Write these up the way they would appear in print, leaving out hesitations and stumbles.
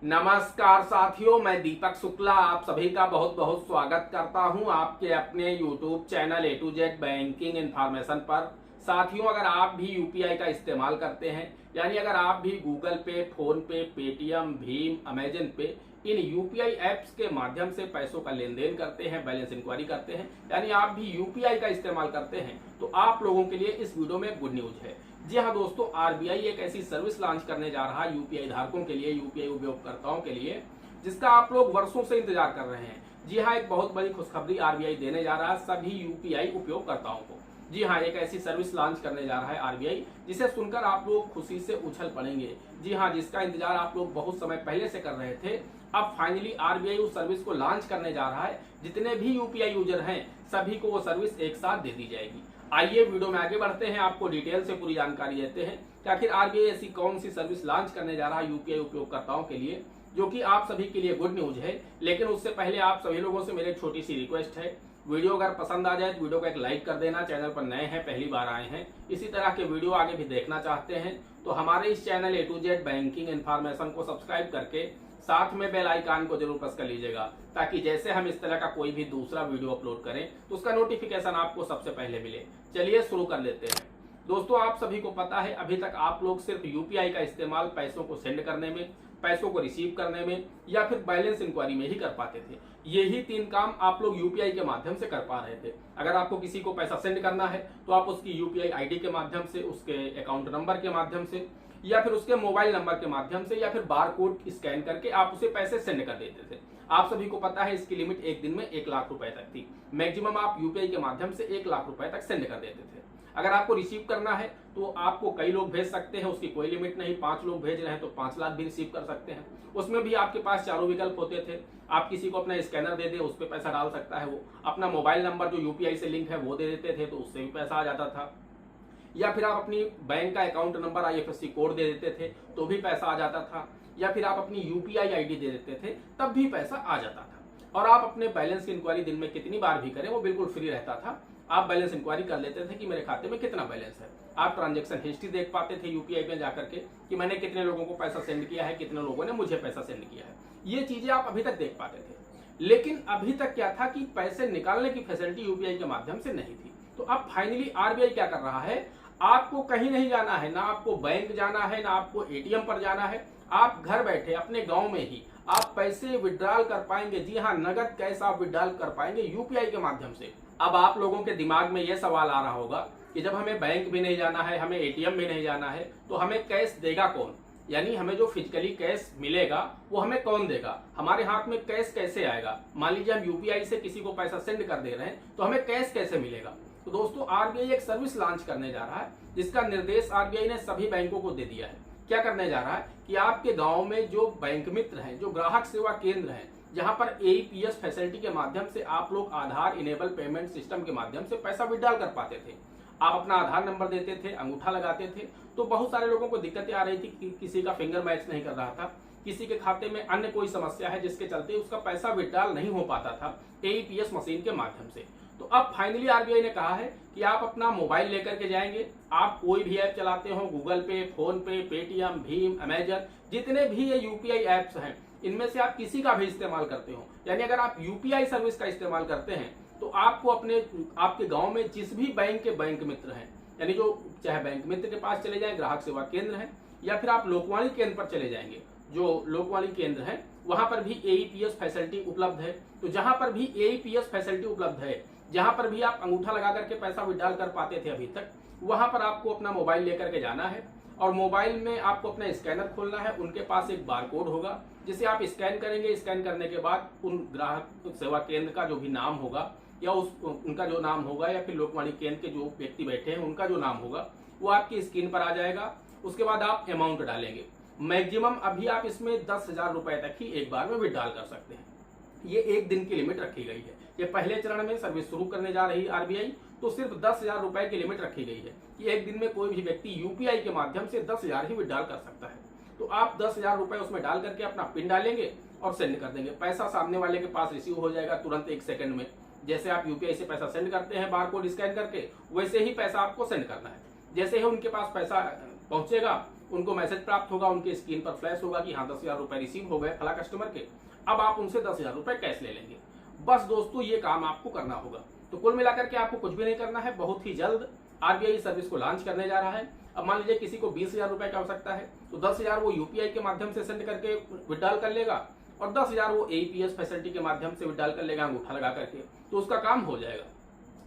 नमस्कार साथियों, मैं दीपक शुक्ला आप सभी का बहुत बहुत स्वागत करता हूं आपके अपने YouTube channel A to Z banking information पर। साथियों, अगर आप भी यूपीआई का इस्तेमाल करते हैं, यानी अगर आप भी गूगल पे, फोन पे, पेटीएम, भीम, अमेजन पे इन यूपीआई एप्स के माध्यम से पैसों का लेन देन करते हैं, बैलेंस इंक्वायरी करते हैं, यानी आप भी यूपीआई का इस्तेमाल करते हैं, तो आप लोगों के लिए इस वीडियो में गुड न्यूज है। जी हाँ दोस्तों, आरबीआई एक ऐसी सर्विस लॉन्च करने जा रहा है यूपीआई धारकों के लिए, यूपीआई उपयोगकर्ताओं के लिए, जिसका आप लोग वर्षों से इंतजार कर रहे हैं। जी हाँ, एक बहुत बड़ी खुशखबरी आरबीआई देने जा रहा है सभी यूपीआई उपयोगकर्ताओं को। जी हाँ, एक ऐसी सर्विस लॉन्च करने जा रहा है आरबीआई, जिसे सुनकर आप लोग खुशी से उछल पड़ेंगे। जी हाँ, जिसका इंतजार आप लोग बहुत समय पहले से कर रहे थे, अब फाइनली आरबीआई उस सर्विस को लॉन्च करने जा रहा है। जितने भी यूपीआई यूजर हैं, सभी को वो सर्विस एक साथ दे दी जाएगी। आइए वीडियो में आगे बढ़ते हैं, आपको डिटेल से पूरी जानकारी देते हैं कि आखिर आरबीआई ऐसी कौन सी सर्विस लॉन्च करने जा रहा है यूपीआई उपयोगकर्ताओं के लिए, जो कि आप सभी के लिए गुड न्यूज है। लेकिन उससे पहले आप सभी लोगों से मेरी छोटी सी रिक्वेस्ट है, वीडियो अगर पसंद आ जाए तो वीडियो को एक लाइक कर देना। चैनल पर नए हैं, पहली बार आए हैं, इसी तरह के वीडियो आगे भी देखना चाहते हैं तो हमारे इस channel A to Z banking information को सब्सक्राइब करके साथ में बेल आइकन को जरूर प्रेस कर लीजिएगा, ताकि जैसे हम इस तरह का कोई भी दूसरा वीडियो अपलोड करें तो उसका नोटिफिकेशन आपको सबसे पहले मिले। चलिए शुरू कर लेते हैं। दोस्तों, आप सभी को पता है अभी तक आप लोग सिर्फ यूपीआई का इस्तेमाल पैसों को सेंड करने में, पैसों को रिसीव करने में या फिर बैलेंस इंक्वायरी में ही कर पाते थे। यही तीन काम आप लोग यूपीआई के माध्यम से कर पा रहे थे। अगर आपको किसी को पैसा सेंड करना है तो आप उसकी यूपीआई आईडी के माध्यम से, उसके अकाउंट नंबर के माध्यम से या फिर उसके मोबाइल नंबर के माध्यम से या फिर बार कोड स्कैन करके आप उसे पैसे सेंड कर देते थे। आप सभी को पता है इसकी लिमिट एक दिन में 1 लाख रुपए तक थी। मैक्सिमम आप यूपीआई के माध्यम से 1 लाख रुपए तक सेंड कर देते थे। अगर आपको रिसीव करना है तो आपको कई लोग भेज सकते हैं, उसकी कोई लिमिट नहीं। 5 लोग भेज रहे हैं तो 5 लाख भी रिसीव कर सकते हैं। उसमें भी आपके पास चारों विकल्प होते थे। आप किसी को अपना स्कैनर दे दे, उस पर पैसा डाल सकता है वो। अपना मोबाइल नंबर जो यूपीआई से लिंक है वो दे देते थे तो उससे भी पैसा आ जाता था। या फिर आप अपनी बैंक का अकाउंट नंबर आईएफएससी कोड दे देते थे तो भी पैसा आ जाता था। या फिर आप अपनी यूपीआई आईडी दे देते थे तब भी पैसा आ जाता था। और आप अपने बैलेंस की इंक्वायरी दिन में कितनी बार भी करें वो बिल्कुल फ्री रहता था। आप बैलेंस इंक्वायरी कर लेते थे कि मेरे खाते में कितना बैलेंस है। आप ट्रांजैक्शन हिस्ट्री देख पाते थे यूपीआई में जाकर के कि मैंने कितने लोगों को पैसा सेंड किया है, कितने लोगों ने मुझे पैसा सेंड किया है। ये चीजें आप अभी तक देख पाते थे। लेकिन अभी तक क्या था कि पैसे निकालने की फैसिलिटी यूपीआई के माध्यम से नहीं थी। तो अब फाइनली आरबीआई क्या कर रहा है, आपको कहीं नहीं जाना है, ना आपको बैंक जाना है, ना आपको एटीएम पर जाना है। आप घर बैठे अपने गांव में ही आप पैसे विड्रॉल कर पाएंगे। जी हाँ, नगद कैश आप विड्रॉल कर पाएंगे यूपीआई के माध्यम से। अब आप लोगों के दिमाग में यह सवाल आ रहा होगा कि जब हमें बैंक भी नहीं जाना है, हमें एटीएम भी नहीं जाना है, तो हमें कैश देगा कौन? यानी हमें जो फिजिकली कैश मिलेगा वो हमें कौन देगा? हमारे हाथ में कैश कैसे आएगा? मान लीजिए हम यूपीआई से किसी को पैसा सेंड कर दे रहे हैं तो हमें कैश कैसे मिलेगा? तो दोस्तों, आरबीआई एक सर्विस लॉन्च करने जा रहा है, जिसका निर्देश आरबीआई ने सभी बैंकों को दे दिया है। क्या करने जा रहा है कि आपके गांव में जो बैंक मित्र हैं, जो ग्राहक सेवा केंद्र हैं, जहां पर एईपीएस फैसिलिटी के माध्यम से आप लोग आधार इनेबल पेमेंट सिस्टम के माध्यम से पैसा विड्रॉल कर पाते थे। आप अपना आधार नंबर देते थे, अंगूठा लगाते थे, तो बहुत सारे लोगों को दिक्कतें आ रही थी कि किसी का फिंगर मैच नहीं कर रहा था, किसी के खाते में अन्य कोई समस्या है जिसके चलते उसका पैसा विड्रॉल नहीं हो पाता था एईपीएस मशीन के माध्यम से। तो अब फाइनली आरबीआई ने कहा है कि आप अपना मोबाइल लेकर के जाएंगे, आप कोई भी ऐप चलाते हो, गूगल पे, फोन पे, पेटीएम, भीम, अमेजन, जितने भी ये यूपीआई ऐप्स हैं, इनमें से आप किसी का भी इस्तेमाल करते हो, यानी अगर आप यूपीआई सर्विस का इस्तेमाल करते हैं तो आपको आपके गांव में जिस भी बैंक के बैंक मित्र हैं, यानी जो चाहे बैंक मित्र के पास चले जाए, ग्राहक सेवा केंद्र है, या फिर आप लोकवाणी केंद्र पर चले जाएंगे, जो लोकवाणी केंद्र है वहां पर भी एईपीएस फैसिलिटी उपलब्ध है। तो जहां पर भी एईपीएस फैसिलिटी उपलब्ध है, जहां पर भी आप अंगूठा लगा करके पैसा विड्रॉल कर पाते थे अभी तक, वहां पर आपको अपना मोबाइल लेकर के जाना है और मोबाइल में आपको अपना स्कैनर खोलना है। उनके पास एक बार कोड होगा जिसे आप स्कैन करेंगे। स्कैन करने के बाद उन ग्राहक सेवा केंद्र का जो भी नाम होगा या उनका जो नाम होगा, या फिर लोकवाणी केंद्र के जो व्यक्ति बैठे हैं उनका जो नाम होगा, वो आपकी स्क्रीन पर आ जाएगा। उसके बाद आप अमाउंट डालेंगे। मैक्सिमम अभी आप इसमें 10,000 रुपए तक ही एक बार में विड्रॉल कर सकते हैं। ये 1 दिन की लिमिट रखी गई है। ये पहले चरण में सर्विस शुरू करने जा रही है आरबीआई, तो सिर्फ 10,000 रुपए की लिमिट रखी गई है कि एक दिन में कोई भी व्यक्ति यूपीआई के माध्यम से 10,000 ही विड्रॉल कर सकता है। तो आप 10,000 रुपए उसमें डाल करके अपना पिन डालेंगे और सेंड कर देंगे। पैसा सामने वाले के पास रिसीव हो जाएगा तुरंत 1 सेकंड में। जैसे आप यूपीआई से पैसा सेंड करते हैं बार कोड स्कैन करके, वैसे ही पैसा आपको सेंड करना है। जैसे ही उनके पास पैसा पहुंचेगा उनको मैसेज प्राप्त होगा, उनके स्क्रीन पर फ्लैश होगा कि हाँ 10,000 रुपए रिसीव हो गए फला कस्टमर के, अब आप उनसे 10,000 रुपए कैश ले लेंगे। बस दोस्तों ये काम आपको करना होगा। तो कुल मिलाकर के आपको कुछ भी नहीं करना है, बहुत ही जल्द आरबीआई सर्विस को लॉन्च करने जा रहा है। अब मान लीजिए किसी को 20,000 रुपए की आवश्यकता है तो 10,000 वो यूपीआई के माध्यम से सेंड करके विड्रॉल कर लेगा और 10,000 वो एईपीएस फैसिलिटी के माध्यम से विड्रॉल कर लेगा अंगूठा लगा करके, तो उसका काम हो जाएगा।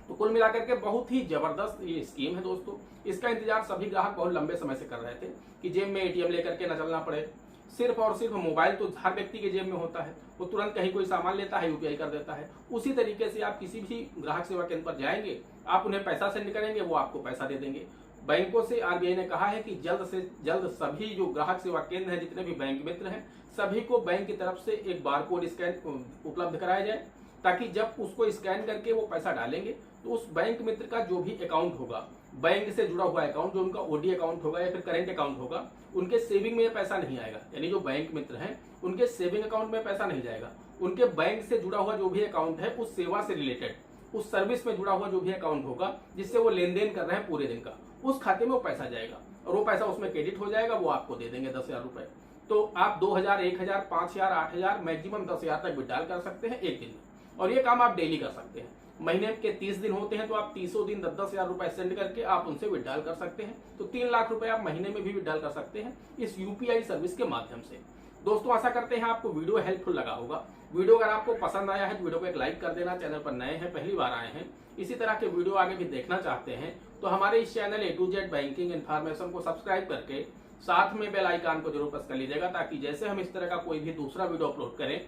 तो कुल मिलाकर के बहुत ही जबरदस्त ये स्कीम है दोस्तों। इसका इंतजार सभी ग्राहक बहुत लंबे समय से कर रहे थे कि जेब में एटीएम लेकर के न चलना पड़े। सिर्फ और सिर्फ मोबाइल तो हर व्यक्ति के जेब में होता है, वो तुरंत कहीं कोई सामान लेता है यूपीआई कर देता है। उसी तरीके से आप किसी भी ग्राहक सेवा केंद्र पर जाएंगे, आप उन्हें पैसा सेंड करेंगे, वो आपको पैसा दे देंगे। बैंकों से आरबीआई ने कहा है कि जल्द से जल्द सभी जो ग्राहक सेवा केंद्र हैं, जितने भी बैंक मित्र हैं, सभी को बैंक की तरफ से एक बारकोड स्कैन उपलब्ध कराया जाए, ताकि जब उसको स्कैन करके वो पैसा डालेंगे तो उस बैंक मित्र का जो भी अकाउंट होगा, बैंक से जुड़ा हुआ अकाउंट, जो उनका ओडी अकाउंट होगा या फिर करेंट अकाउंट होगा, उनके सेविंग में पैसा नहीं आएगा। यानी जो बैंक मित्र हैं उनके सेविंग अकाउंट में पैसा नहीं जाएगा, उनके बैंक से जुड़ा हुआ जो भी अकाउंट है, उस सेवा से रिलेटेड, उस सर्विस में जुड़ा हुआ जो भी अकाउंट होगा जिससे वो लेन देन कर रहे हैं पूरे दिन का, उस खाते में वो पैसा जाएगा और वो पैसा उसमें क्रेडिट हो जाएगा, वो आपको दे देंगे 10,000 रुपए। तो आप 2,000, 1,000, 5,000, 8,000, मैक्सिमम 10,000 तक विड्रॉल कर सकते हैं एक दिन में। और ये काम आप डेली कर सकते हैं। महीने के 30 दिन होते हैं तो आप 30 दिन 10,000 रुपए सेंड करके आप उनसे विड्रॉल कर सकते हैं। तो 3 लाख रुपए आप महीने में भी विड्रॉल कर सकते हैं इस यूपीआई सर्विस के माध्यम से। दोस्तों आशा करते हैं आपको वीडियो हेल्पफुल लगा होगा। वीडियो अगर आपको पसंद आया है तो वीडियो को एक लाइक कर देना। चैनल पर नए हैं, पहली बार आए हैं, इसी तरह के वीडियो आगे भी देखना चाहते हैं तो हमारे इस channel A to Z banking information को सब्सक्राइब करके साथ में बेल आइकन को जरूर प्रेस कर लीजिएगा, ताकि जैसे हम इस तरह का कोई भी दूसरा वीडियो अपलोड करें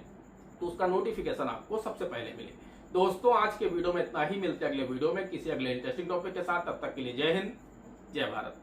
तो उसका नोटिफिकेशन आपको सबसे पहले मिले। दोस्तों आज के वीडियो में इतना ही, मिलते हैं अगले वीडियो में किसी अगले इंटरेस्टिंग टॉपिक के साथ। तब तक के लिए जय हिंद, जय भारत।